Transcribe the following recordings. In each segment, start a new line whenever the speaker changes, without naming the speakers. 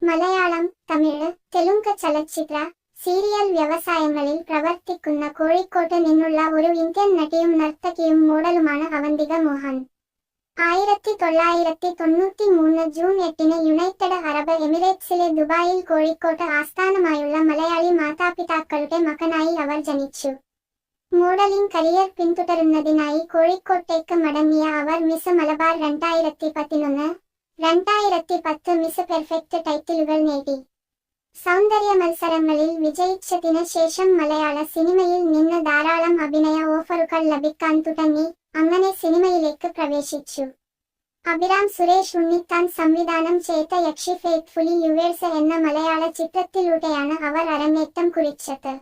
മലയാളം, തമിഴ്, തെലുങ്ക് ചലച്ചിത്ര, സീരിയൽ വ്യവസായങ്ങളിൽ പ്രവർത്തിക്കുന്ന കോഴിക്കോട്ട് നിന്നുള്ള ഒരു ഇന്ത്യൻ നടിയും നർത്തകിയും മോഡലുമാണ് അവന്തിക മോഹൻ. 1993 ജൂൺ 8-ന് യുണൈറ്റഡ് അറബ് എമിറേറ്റ്സിലെ ദുബായിൽ കോഴിക്കോട്ട് ആസ്ഥാനമായുള്ള മലയാളി മാതാപിതാക്കളുടെ മകനായി അവർ ജനിച്ചു. മോഡലിംഗ് കരിയർ പിന്തുടരുന്നതിനായി കോഴിക്കോട്ടേക്ക് മടങ്ങിയ അവർ മിസ് മലബാർ 2011, 2010 മിസ് പെർഫെക്റ്റ് ടൈറ്റിലുകൾ നേടി. സൗന്ദര്യ മത്സരങ്ങളിൽ വിജയിച്ചതിന് ശേഷം മലയാള സിനിമയിൽ നിന്ന് ധാരാളം അഭിനയ ഓഫറുകൾ ലഭിക്കാൻ തുടങ്ങി. അങ്ങനെ സിനിമയിലേക്ക് പ്രവേശിച്ചു. അഭിരാം സുരേഷ് ഉണ്ണിത്താൻ സംവിധാനം ചെയ്ത യക്ഷി ഫെയ്ത്ത്ഫുള്ളി യുവേഴ്സ് എന്ന മലയാള ചിത്രത്തിലൂടെയാണ് അവർ അരങ്ങേറ്റം കുറിച്ചത്.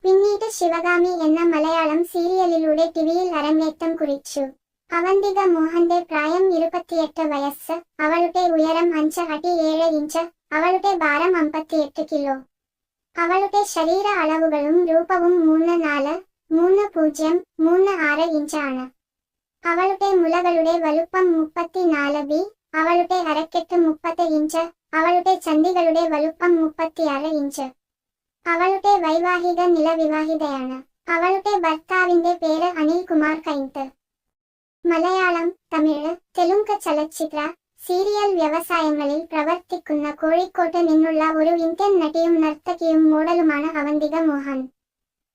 പിന്നീട് ശിവഗാമി എന്ന മലയാളം സീരിയലിലൂടെ ടിവിയിൽ അരങ്ങേറ്റം കുറിച്ചു. അവന്തിക മോഹന്റെ പ്രായം 28 വയസ്സ്. അവളുടെ ഉയരം 5 അടി 7 ഇഞ്ച്. അവളുടെ ഭാരം 58 കിലോ. അവളുടെ ശരീര അളവുകളും രൂപവും 3'4'3'0'3'6 ഇഞ്ച് ആണ്. അവളുടെ മുലകളുടെ വലുപ്പം 34 ബി. അവളുടെ അരക്കെട്ട് 30 ഇഞ്ച്. അവളുടെ ചന്ദികളുടെ വലുപ്പം 36 ഇഞ്ച്. അവളുടെ വൈവാഹിക നില വിവാഹിതയാണ്. അവളുടെ ഭർത്താവിന്റെ പേര് അനിൽ കുമാർ കൈന്ത്. മലയാളം, തമിഴ്, തെലുങ്ക് ചലച്ചിത്ര, സീരിയൽ വ്യവസായങ്ങളിൽ പ്രവർത്തിക്കുന്ന കോഴിക്കോട്ട് നിന്നുള്ള ഒരു ഇന്ത്യൻ നടിയും നർത്തകിയും മോഡലുമാണ് അവന്തിക മോഹൻ.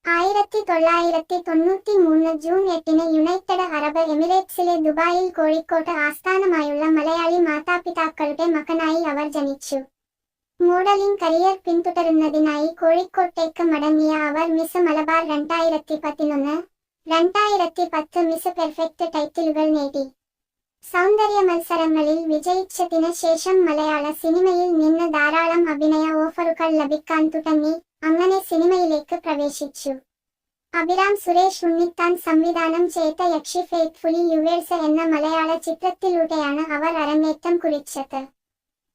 1993 ജൂൺ 8-ന് യുണൈറ്റഡ് അറബ് എമിറേറ്റ്സിലെ ദുബായിൽ കോഴിക്കോട്ട് ആസ്ഥാനമായുള്ള മലയാളി മാതാപിതാക്കളുടെ മകനായി അവർ ജനിച്ചു. മോഡലിംഗ് കരിയർ പിന്തുടരുന്നതിനായി കോഴിക്കോട്ടേക്ക് മടങ്ങിയ അവർ മിസ് മലബാർ 2011, 2010 മിസ് പെർഫെക്റ്റ് ടൈറ്റിലുകൾ നേടി. സൗന്ദര്യ മത്സരങ്ങളിൽ വിജയിച്ചതിന് ശേഷം മലയാള സിനിമയിൽ നിന്ന് ധാരാളം അഭിനയ ഓഫറുകൾ ലഭിക്കാൻ തുടങ്ങി. അങ്ങനെ സിനിമയിലേക്ക് പ്രവേശിച്ചു. അഭിരാം സുരേഷ് ഉണ്ണിത്താൻ സംവിധാനം ചെയ്ത യക്ഷി ഫെയ്ത്ത്ഫുള്ളി യുവേഴ്സ് എന്ന മലയാള ചിത്രത്തിലൂടെയാണ് അവർ അരങ്ങേറ്റം കുറിച്ചത്.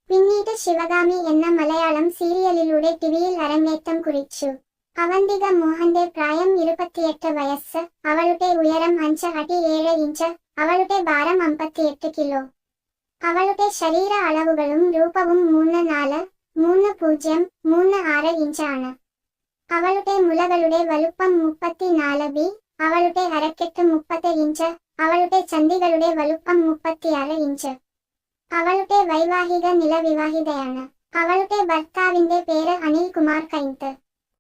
പിന്നീട് ശിവഗാമി എന്ന മലയാളം സീരിയലിലൂടെ ടിവിയിൽ അരങ്ങേറ്റം കുറിച്ചു. അവന്തിക മോഹന്റെ പ്രായം 28 വയസ്സ്. അവളുടെ ഉയരം 5 അടി 7 ഇഞ്ച്. അവളുടെ ഭാരം 58 കിലോ. അവളുടെ ശരീര അളവുകളും രൂപവും 3'4'3'0'3'6 ഇഞ്ച് ആണ്. അവളുടെ മുലകളുടെ വലുപ്പം 34 ബി. അവളുടെ അരക്കെട്ട് 30 ഇഞ്ച്. അവളുടെ ചന്ദികളുടെ വലുപ്പം 36 ഇഞ്ച്. അവളുടെ വൈവാഹിക നില വിവാഹിതയാണ്. അവളുടെ ഭർത്താവിന്റെ പേര് അനിൽ കുമാർ കൈന്ത്.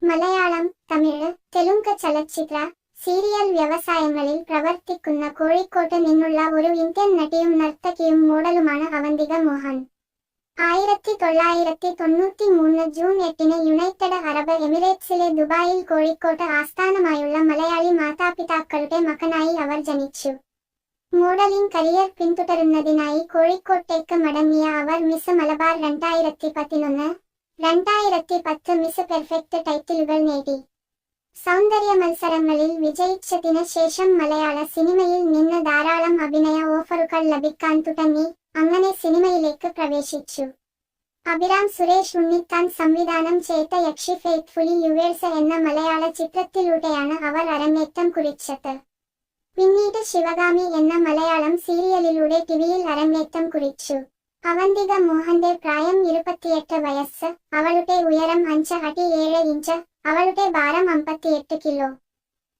മലയാളം, തമിഴ്, തെലുങ്ക് ചലച്ചിത്ര, സീരിയൽ വ്യവസായങ്ങളിൽ പ്രവർത്തിക്കുന്ന കോഴിക്കോട്ട് നിന്നുള്ള ഒരു ഇന്ത്യൻ നടിയും നർത്തകിയും മോഡലുമാണ് അവന്തിക മോഹൻ. 1993 ജൂൺ 8-ന് യുണൈറ്റഡ് അറബ് എമിറേറ്റ്സിലെ ദുബായിൽ കോഴിക്കോട്ട് ആസ്ഥാനമായുള്ള മലയാളി മാതാപിതാക്കളുടെ മകനായി അവർ ജനിച്ചു. മോഡലിംഗ് കരിയർ പിന്തുടരുന്നതിനായി കോഴിക്കോട്ടേക്ക് മടങ്ങിയ അവർ മിസ് മലബാർ 2011, 2010 മിസ് പെർഫെക്റ്റ് ടൈറ്റിലുകൾ നേടി. സൗന്ദര്യ മത്സരങ്ങളിൽ വിജയിച്ചതിന് ശേഷം മലയാള സിനിമയിൽ നിന്ന് ധാരാളം അഭിനയ ഓഫറുകൾ ലഭിക്കാൻ തുടങ്ങി. അങ്ങനെ സിനിമയിലേക്ക് പ്രവേശിച്ചു. അഭിരാം സുരേഷ് ഉണ്ണിത്താൻ സംവിധാനം ചെയ്ത യക്ഷി ഫെയ്ത്ത്ഫുള്ളി യുവേഴ്സ് എന്ന മലയാള ചിത്രത്തിലൂടെയാണ് അവർ അരങ്ങേറ്റം കുറിച്ചത്. പിന്നീട് ശിവഗാമി എന്ന മലയാളം സീരിയലിലൂടെ ടിവിയിൽ അരങ്ങേറ്റം കുറിച്ചു. അവന്തിക മോഹന്റെ പ്രായം 28 വയസ്സ്. അവളുടെ ഉയരം 5 അടി 7 ഇഞ്ച്. അവളുടെ ഭാരം 58 കിലോ.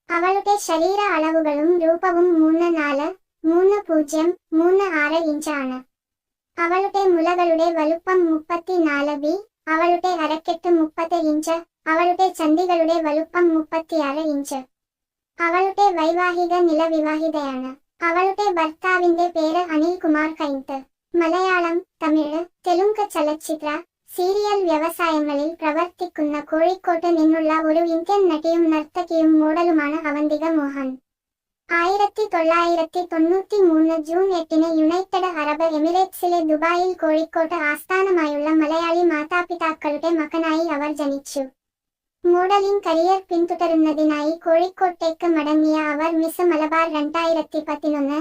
അവളുടെ ശരീര അളവുകളും രൂപവും 3'4'3'0'3'6 ഇഞ്ച് ആണ്. അവളുടെ മുലകളുടെ വലുപ്പം 34 ബി. അവളുടെ അരക്കെട്ട് 30 ഇഞ്ച്. അവളുടെ ചന്ദികളുടെ വലുപ്പം 36 ഇഞ്ച്. അവളുടെ വൈവാഹിക നില വിവാഹിതയാണ്. അവളുടെ ഭർത്താവിന്റെ പേര് അനിൽ കുമാർ കൈന്ത്. മലയാളം, തമിഴ്, തെലുങ്ക് ചലച്ചിത്ര, സീരിയൽ വ്യവസായങ്ങളിൽ പ്രവർത്തിക്കുന്ന കോഴിക്കോട്ട് നിന്നുള്ള ഒരു ഇന്ത്യൻ നടിയും നർത്തകിയും മോഡലുമാണ് അവന്തിക മോഹൻ. 1993 ജൂൺ 8-ന് യുണൈറ്റഡ് അറബ് എമിറേറ്റ്സിലെ ദുബായിൽ കോഴിക്കോട്ട് ആസ്ഥാനമായുള്ള മലയാളി മാതാപിതാക്കളുടെ മകനായി അവർ ജനിച്ചു. മോഡലിംഗ് കരിയർ പിന്തുടരുന്നതിനായി കോഴിക്കോട്ടേക്ക് മടങ്ങിയ അവർ മിസ് മലബാർ 2011,